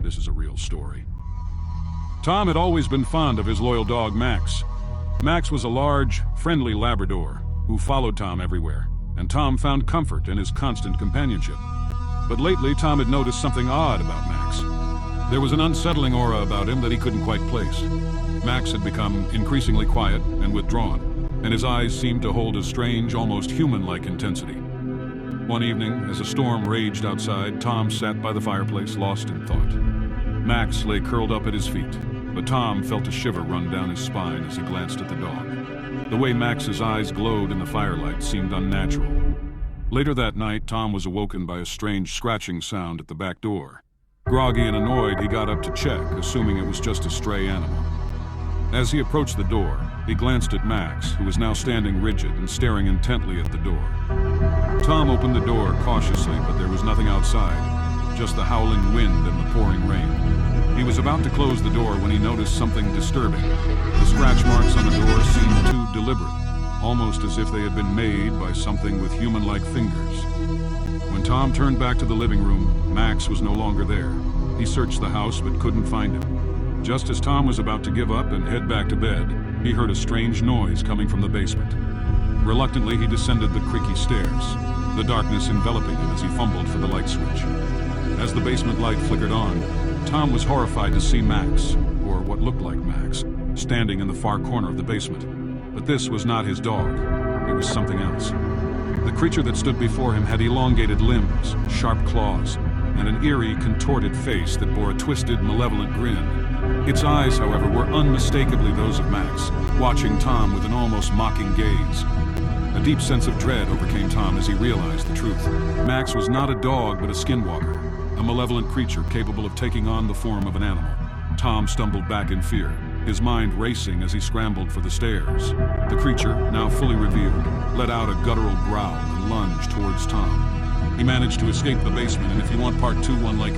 this is a real story. Tom had always been fond of his loyal dog, Max. Max was a large, friendly Labrador who followed Tom everywhere, and Tom found comfort in his constant companionship. But lately, Tom had noticed something odd about Max. There was an unsettling aura about him that he couldn't quite place. Max had become increasingly quiet and withdrawn, and his eyes seemed to hold a strange, almost human-like intensity. One evening, as a storm raged outside, Tom sat by the fireplace, lost in thought. Max lay curled up at his feet, but Tom felt a shiver run down his spine as he glanced at the dog. The way Max's eyes glowed in the firelight seemed unnatural. Later that night, Tom was awoken by a strange scratching sound at the back door. Groggy and annoyed, he got up to check, assuming it was just a stray animal. As he approached the door, he glanced at Max, who was now standing rigid and staring intently at the door. Tom opened the door cautiously, but there was nothing outside, just the howling wind and the pouring rain. He was about to close the door when he noticed something disturbing. The scratch marks on the door seemed too deliberate, almost as if they had been made by something with human-like fingers. When Tom turned back to the living room, Max was no longer there. He searched the house but couldn't find him. Just as Tom was about to give up and head back to bed, he heard a strange noise coming from the basement. Reluctantly, he descended the creaky stairs, the darkness enveloping him as he fumbled for the light switch. As the basement light flickered on, Tom was horrified to see Max, or what looked like Max, standing in the far corner of the basement. But this was not his dog. It was something else. The creature that stood before him had elongated limbs, sharp claws, and an eerie, contorted face that bore a twisted, malevolent grin. Its eyes, however, were unmistakably those of Max, watching Tom with an almost mocking gaze. A deep sense of dread overcame Tom as he realized the truth. Max was not a dog, but a skinwalker, a malevolent creature capable of taking on the form of an animal. Tom stumbled back in fear, his mind racing as he scrambled for the stairs. The creature, now fully revealed, let out a guttural growl and lunged towards Tom. He managed to escape the basement, and if you want part 2, one like